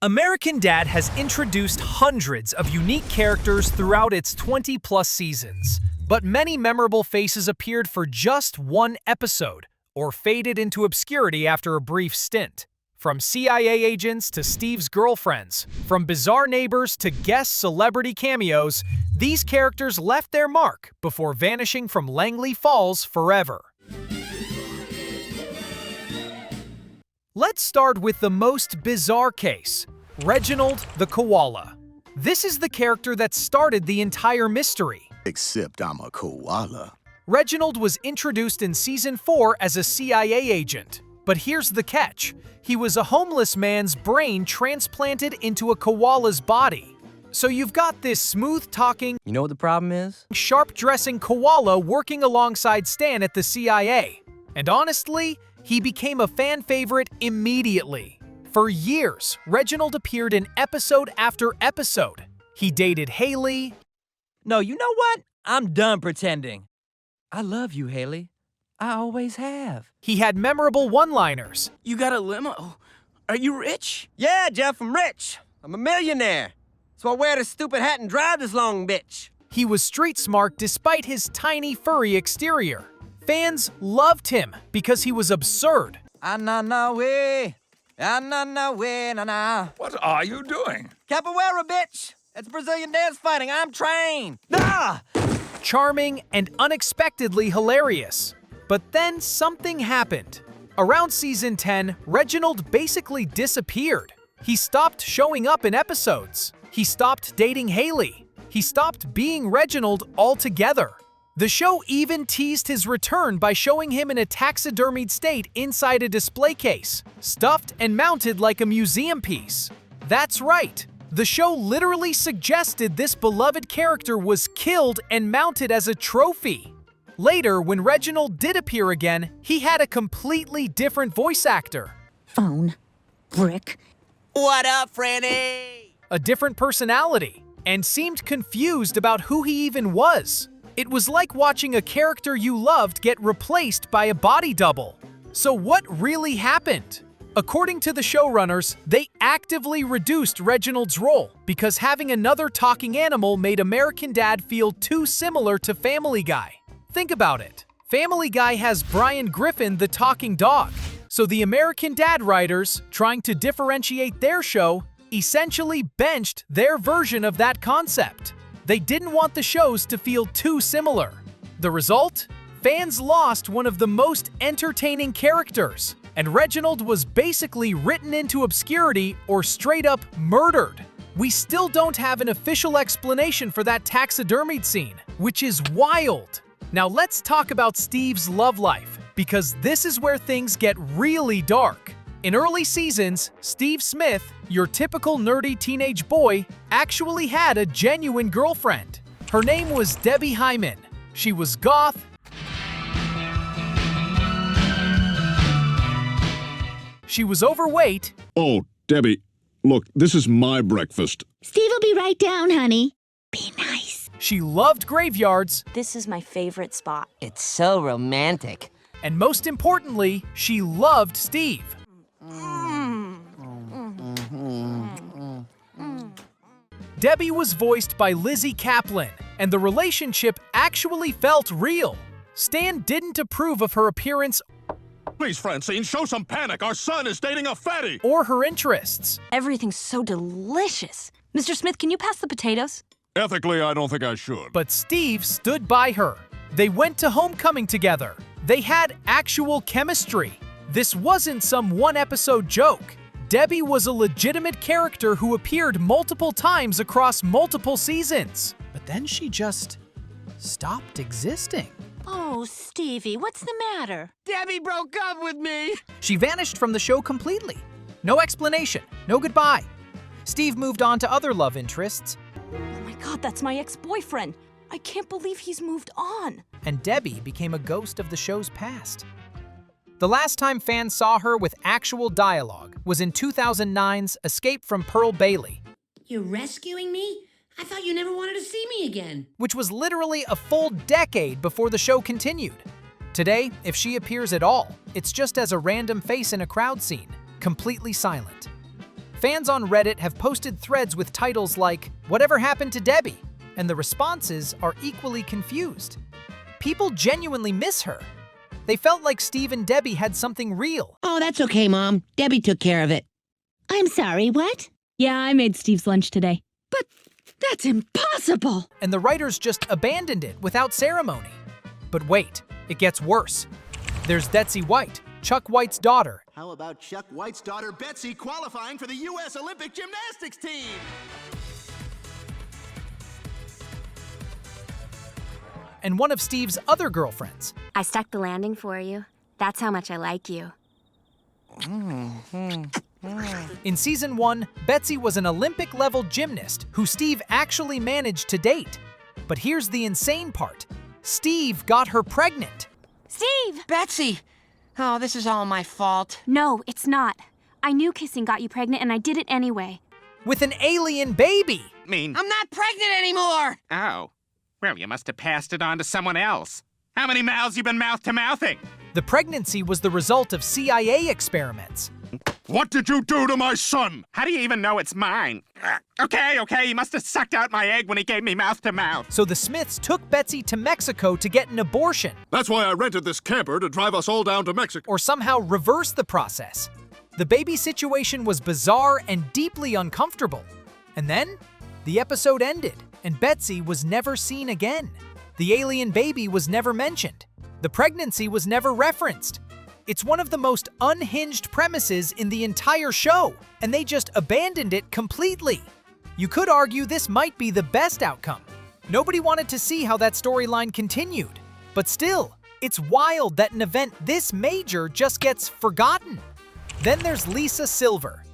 American Dad has introduced hundreds of unique characters throughout its 20-plus seasons, but many memorable faces appeared for just one episode, or faded into obscurity after a brief stint. From CIA agents to Steve's girlfriends, from bizarre neighbors to guest celebrity cameos, these characters left their mark before vanishing from Langley Falls forever. Let's start with the most bizarre case, Reginald the Koala. This is the character that started the entire mystery. Except I'm a koala. Reginald was introduced in Season 4 as a CIA agent. But here's the catch. He was a homeless man's brain transplanted into a koala's body. So you've got this smooth-talking, You know what the problem is? sharp-dressing koala working alongside Stan at the CIA. And honestly, he became a fan favorite immediately. For years, Reginald appeared in episode after episode. He dated Haley. No, you know what? I'm done pretending. I love you, Haley. I always have. He had memorable one-liners. You got a limo? Are you rich? Yeah, Jeff, I'm rich. I'm a millionaire. So I wear this stupid hat and drive this long bitch. He was street-smart despite his tiny, furry exterior. Fans loved him because he was absurd. Na way. Na way, na. What are you doing? Capoeira, bitch. That's Brazilian dance fighting. I'm trained. Ah! Charming and unexpectedly hilarious. But then something happened. Around Season 10, Reginald basically disappeared. He stopped showing up in episodes. He stopped dating Haley. He stopped being Reginald altogether. The show even teased his return by showing him in a taxidermied state inside a display case, stuffed and mounted like a museum piece. That's right. The show literally suggested this beloved character was killed and mounted as a trophy. Later, when Reginald did appear again, he had a completely different voice actor. Phone. Brick. What up, Franny? A different personality, and seemed confused about who he even was. It was like watching a character you loved get replaced by a body double. So what really happened? According to the showrunners, they actively reduced Reginald's role because having another talking animal made American Dad feel too similar to Family Guy. Think about it. Family Guy has Brian Griffin the talking dog. So the American Dad writers, trying to differentiate their show, essentially benched their version of that concept. They didn't want the shows to feel too similar. The result? Fans lost one of the most entertaining characters, and Reginald was basically written into obscurity or straight up murdered. We still don't have an official explanation for that taxidermied scene, which is wild. Now let's talk about Steve's love life, because this is where things get really dark. In early seasons, Steve Smith, your typical nerdy teenage boy, actually had a genuine girlfriend. Her name was Debbie Hyman. She was goth, she was overweight, Oh, Debbie, look, this is my breakfast. Steve will be right down, honey. Be nice. she loved graveyards, This is my favorite spot. It's so romantic. and most importantly, she loved Steve. Debbie was voiced by Lizzie Kaplan, and the relationship actually felt real. Stan didn't approve of her appearance Please, Francine, show some panic. Our son is dating a fatty. or her interests. Everything's so delicious. Mr. Smith, can you pass the potatoes? Ethically, I don't think I should. But Steve stood by her. They went to homecoming together. They had actual chemistry. This wasn't some one-episode joke. Debbie was a legitimate character who appeared multiple times across multiple seasons. But then she just stopped existing. Oh, Stevie, what's the matter? Debbie broke up with me. She vanished from the show completely. No explanation, no goodbye. Steve moved on to other love interests, Oh my god, that's my ex-boyfriend. I can't believe he's moved on. and Debbie became a ghost of the show's past. The last time fans saw her with actual dialogue was in 2009's Escape from Pearl Bailey, You're rescuing me? I thought you never wanted to see me again. which was literally a full decade before the show continued. Today, if she appears at all, it's just as a random face in a crowd scene, completely silent. Fans on Reddit have posted threads with titles like, "Whatever happened to Debbie?" And the responses are equally confused. People genuinely miss her. They felt like Steve and Debbie had something real. Oh, that's okay, Mom. Debbie took care of it. I'm sorry, what? Yeah, I made Steve's lunch today. But that's impossible. And the writers just abandoned it without ceremony. But wait, it gets worse. There's Betsy White, Chuck White's daughter. How about Chuck White's daughter Betsy qualifying for the U.S. Olympic gymnastics team? And one of Steve's other girlfriends. I stuck the landing for you. That's how much I like you. In season 1, Betsy was an Olympic-level gymnast who Steve actually managed to date. But here's the insane part. Steve got her pregnant. Steve! Betsy! Oh, this is all my fault. No, it's not. I knew kissing got you pregnant and I did it anyway. With an alien baby. Mean. I'm not pregnant anymore! Oh. Well, you must have passed it on to someone else. How many mouths you been mouth-to-mouthing? The pregnancy was the result of CIA experiments. What did you do to my son? How do you even know it's mine? Okay, he must have sucked out my egg when he gave me mouth-to-mouth. So the Smiths took Betsy to Mexico to get an abortion, That's why I rented this camper to drive us all down to Mexico. or somehow reverse the process. The baby situation was bizarre and deeply uncomfortable. And then, the episode ended, and Betsy was never seen again. The alien baby was never mentioned. The pregnancy was never referenced. It's one of the most unhinged premises in the entire show, and they just abandoned it completely. You could argue this might be the best outcome. Nobody wanted to see how that storyline continued. But still, it's wild that an event this major just gets forgotten. Then there's Lisa Silver.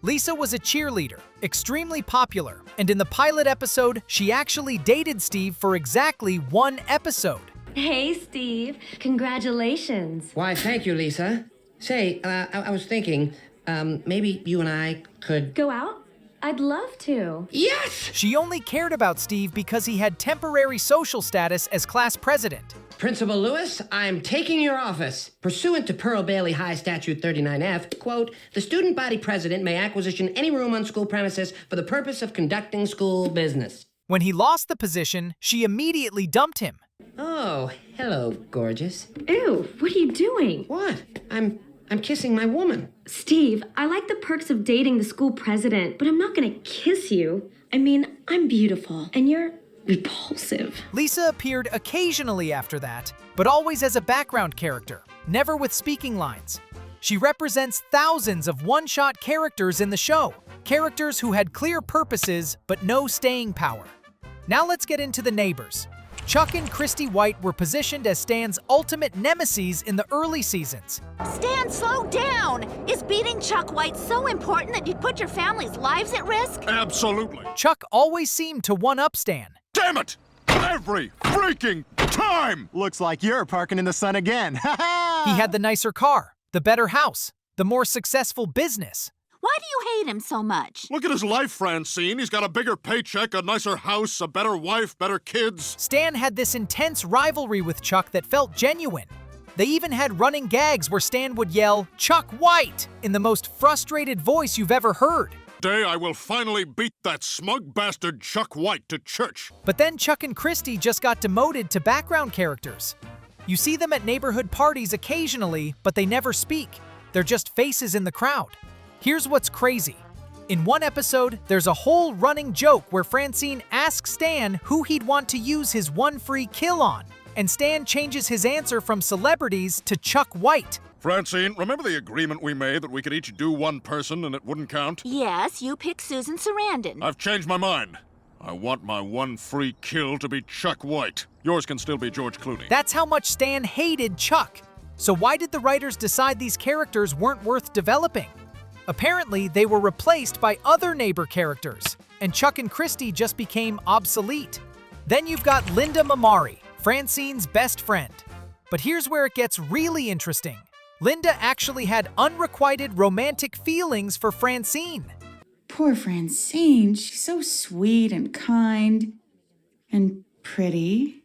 Lisa was a cheerleader, extremely popular, and in the pilot episode, she actually dated Steve for exactly 1 episode. Hey, Steve. Congratulations. Why, thank you, Lisa. Say, I was thinking, maybe you and I could... Go out? I'd love to. Yes! She only cared about Steve because he had temporary social status as class president. Principal Lewis, I'm taking your office. Pursuant to Pearl Bailey High Statute 39F, quote, the student body president may acquisition any room on school premises for the purpose of conducting school business. When he lost the position, she immediately dumped him. Oh, hello, gorgeous. Ew, what are you doing? What? I'm kissing my woman. Steve, I like the perks of dating the school president, but I'm not gonna kiss you. I mean, I'm beautiful, and you're repulsive. Lisa appeared occasionally after that, but always as a background character, never with speaking lines. She represents thousands of one-shot characters in the show, characters who had clear purposes but no staying power. Now let's get into the neighbors. Chuck and Christy White were positioned as Stan's ultimate nemeses in the early seasons. Stan, slow down! Is beating Chuck White so important that you'd put your family's lives at risk? Absolutely. Chuck always seemed to one-up Stan. Damn it! Every freaking time! Looks like you're parking in the sun again. He had the nicer car, the better house, the more successful business. Why do you hate him so much? Look at his life, Francine. He's got a bigger paycheck, a nicer house, a better wife, better kids. Stan had this intense rivalry with Chuck that felt genuine. They even had running gags where Stan would yell, "Chuck White!" in the most frustrated voice you've ever heard. Today I will finally beat that smug bastard Chuck White to church. But then Chuck and Christy just got demoted to background characters. You see them at neighborhood parties occasionally, but they never speak. They're just faces in the crowd. Here's what's crazy. In one episode, there's a whole running joke where Francine asks Stan who he'd want to use his one free kill on, and Stan changes his answer from celebrities to Chuck White. Francine, remember the agreement we made that we could each do one person and it wouldn't count? Yes, you pick Susan Sarandon. I've changed my mind. I want my one free kill to be Chuck White. Yours can still be George Clooney. That's how much Stan hated Chuck. So why did the writers decide these characters weren't worth developing? Apparently, they were replaced by other neighbor characters, and Chuck and Christy just became obsolete. Then you've got Linda Mamari, Francine's best friend. But here's where it gets really interesting. Linda actually had unrequited romantic feelings for Francine. Poor Francine, she's so sweet and kind and pretty.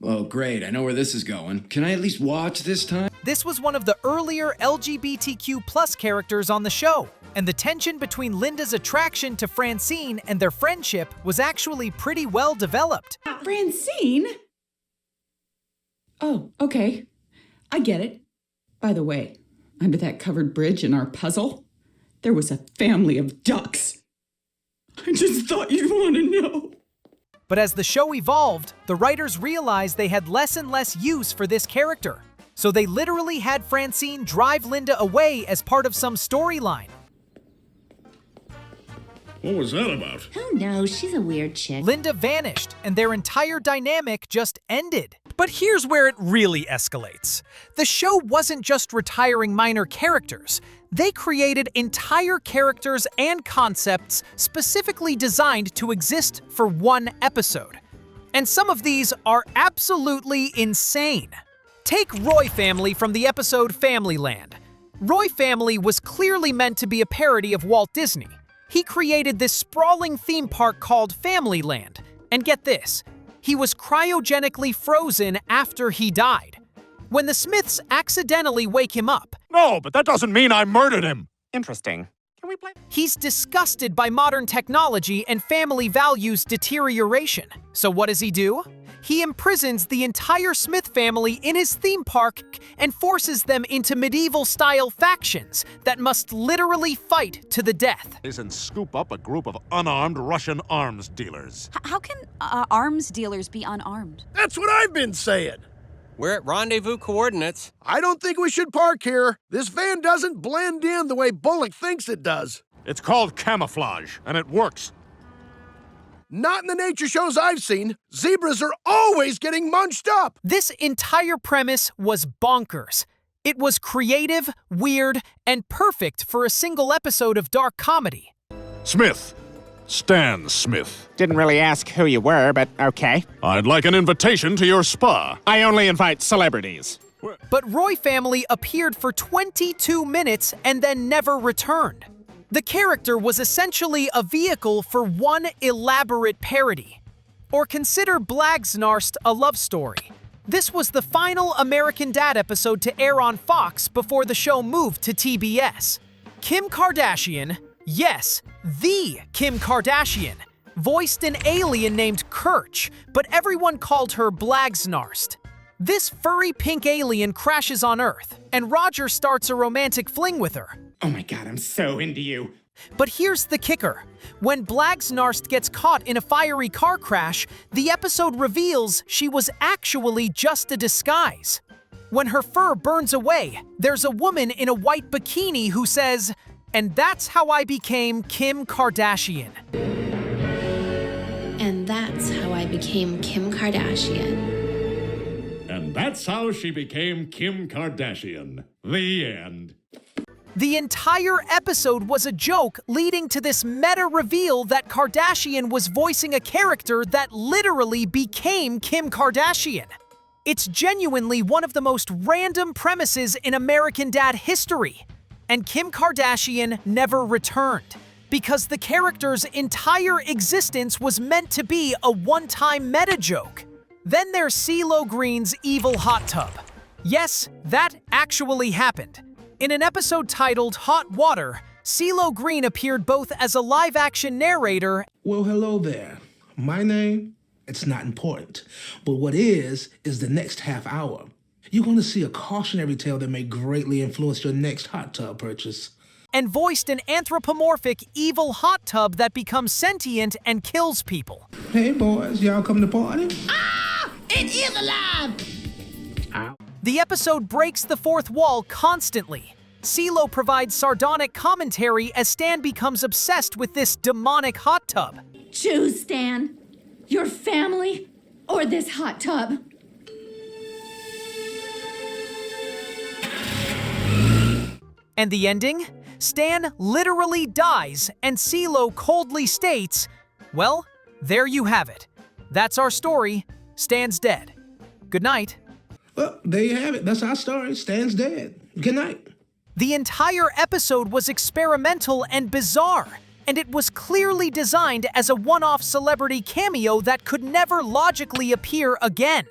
Oh, great, I know where this is going. Can I at least watch this time? This was one of the earlier LGBTQ+ characters on the show, and the tension between Linda's attraction to Francine and their friendship was actually pretty well developed. Francine? Oh, okay. I get it. By the way, under that covered bridge in our puzzle, there was a family of ducks. I just thought you'd want to know. But as the show evolved, the writers realized they had less and less use for this character. So they literally had Francine drive Linda away as part of some storyline. What was that about? Oh no, she's a weird chick. Linda vanished, and their entire dynamic just ended. But here's where it really escalates. The show wasn't just retiring minor characters. They created entire characters and concepts specifically designed to exist for one episode. And some of these are absolutely insane. Take Roy Family from the episode Familyland. Roy Family was clearly meant to be a parody of Walt Disney. He created this sprawling theme park called Familyland. And get this, he was cryogenically frozen after he died. When the Smiths accidentally wake him up, No, but that doesn't mean I murdered him. Interesting. Can we play? he's disgusted by modern technology and family values deterioration. So what does he do? He imprisons the entire Smith family in his theme park and forces them into medieval-style factions that must literally fight to the death. And scoop up a group of unarmed Russian arms dealers. How can arms dealers be unarmed? That's what I've been saying. We're at rendezvous coordinates. I don't think we should park here. This van doesn't blend in the way Bullock thinks it does. It's called camouflage, and it works. Not in the nature shows I've seen. Zebras are always getting munched up. This entire premise was bonkers. It was creative, weird, and perfect for a single episode of dark comedy. Smith. Stan Smith. Didn't really ask who you were, but okay. I'd like an invitation to your spa. I only invite celebrities. But Roy Family appeared for 22 minutes and then never returned. The character was essentially a vehicle for one elaborate parody. Or consider Blagsnarst a love story. This was the final American Dad episode to air on Fox before the show moved to TBS. Kim Kardashian, yes, the Kim Kardashian, voiced an alien named Kirch, but everyone called her Blagsnarst. This furry pink alien crashes on Earth, and Roger starts a romantic fling with her. Oh my god, I'm so into you. But here's the kicker. When Blagsnarst gets caught in a fiery car crash, the episode reveals she was actually just a disguise. When her fur burns away, there's a woman in a white bikini who says, "And that's how I became Kim Kardashian." And that's how I became Kim Kardashian. And that's how she became Kim Kardashian. The end. The entire episode was a joke leading to this meta reveal that Kardashian was voicing a character that literally became Kim Kardashian. It's genuinely one of the most random premises in American Dad history. And Kim Kardashian never returned, because the character's entire existence was meant to be a one-time meta joke. Then there's CeeLo Green's evil hot tub. Yes, that actually happened. In an episode titled Hot Water, CeeLo Green appeared both as a live-action narrator. Well, hello there. My name, it's not important. But what is the next half hour. You're going to see a cautionary tale that may greatly influence your next hot tub purchase. And voiced an anthropomorphic evil hot tub that becomes sentient and kills people. Hey, boys, y'all come to party? It is alive! The episode breaks the fourth wall constantly. CeeLo provides sardonic commentary as Stan becomes obsessed with this demonic hot tub. Choose, Stan. Your family or this hot tub. And the ending? Stan literally dies, and CeeLo coldly states, "Well, there you have it. That's our story. Stan's dead. Good night." Well, there you have it. That's our story. Stan's dead. Good night. The entire episode was experimental and bizarre, and it was clearly designed as a one-off celebrity cameo that could never logically appear again.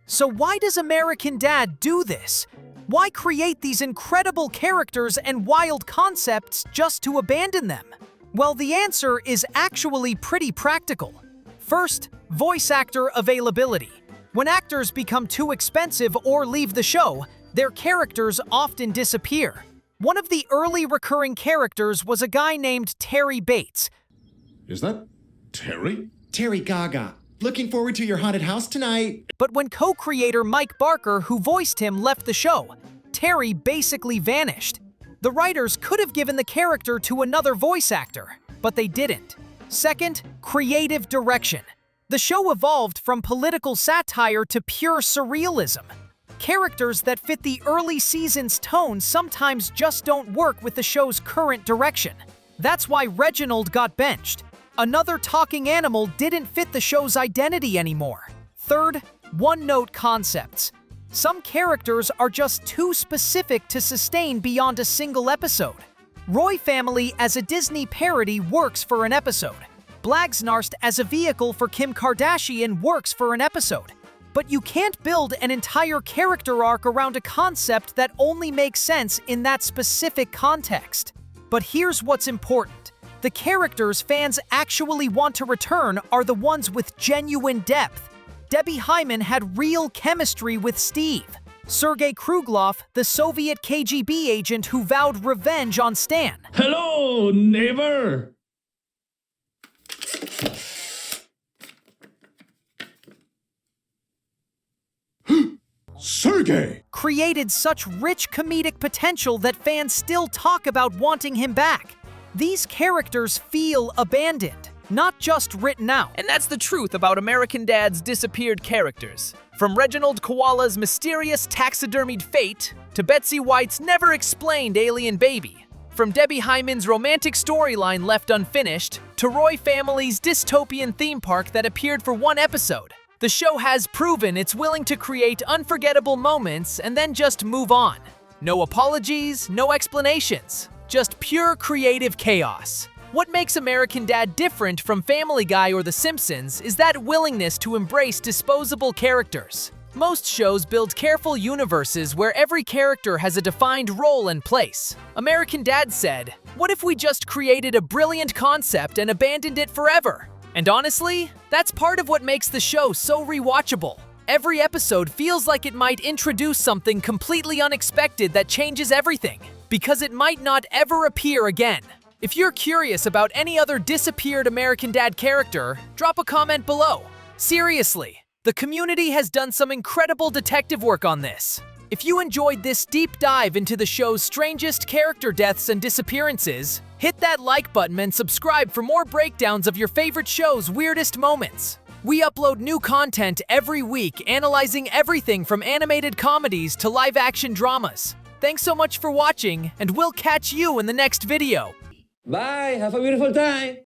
So why does American Dad do this? Why create these incredible characters and wild concepts just to abandon them? Well, the answer is actually pretty practical. First, voice actor availability. When actors become too expensive or leave the show, their characters often disappear. One of the early recurring characters was a guy named Terry Bates. Is that Terry? Terry Gaga. Looking forward to your haunted house tonight. But when co-creator Mike Barker, who voiced him, left the show, Terry basically vanished. The writers could have given the character to another voice actor, but they didn't. Second, creative direction. The show evolved from political satire to pure surrealism. Characters that fit the early season's tone sometimes just don't work with the show's current direction. That's why Reginald got benched. Another talking animal didn't fit the show's identity anymore. Third, one-note concepts. Some characters are just too specific to sustain beyond a single episode. Roy Family as a Disney parody works for an episode. Blagsnarst as a vehicle for Kim Kardashian works for an episode. But you can't build an entire character arc around a concept that only makes sense in that specific context. But here's what's important. The characters fans actually want to return are the ones with genuine depth. Debbie Hyman had real chemistry with Steve. Sergei Krugloff, the Soviet KGB agent who vowed revenge on Stan. Hello, neighbor! Sergei! Created such rich comedic potential that fans still talk about wanting him back. These characters feel abandoned, not just written out. And that's the truth about American Dad's disappeared characters. From Reginald Koala's mysterious taxidermied fate to Betsy White's never-explained alien baby. From Debbie Hyman's romantic storyline left unfinished to Roy Family's dystopian theme park that appeared for one episode. The show has proven it's willing to create unforgettable moments and then just move on. No apologies, no explanations, just pure creative chaos. What makes American Dad different from Family Guy or The Simpsons is that willingness to embrace disposable characters. Most shows build careful universes where every character has a defined role and place. American Dad said, "What if we just created a brilliant concept and abandoned it forever?" And honestly, that's part of what makes the show so rewatchable. Every episode feels like it might introduce something completely unexpected that changes everything, because it might not ever appear again. If you're curious about any other disappeared American Dad character, drop a comment below. Seriously, the community has done some incredible detective work on this. If you enjoyed this deep dive into the show's strangest character deaths and disappearances, hit that like button and subscribe for more breakdowns of your favorite show's weirdest moments. We upload new content every week, analyzing everything from animated comedies to live-action dramas. Thanks so much for watching, and we'll catch you in the next video. Bye, have a beautiful time.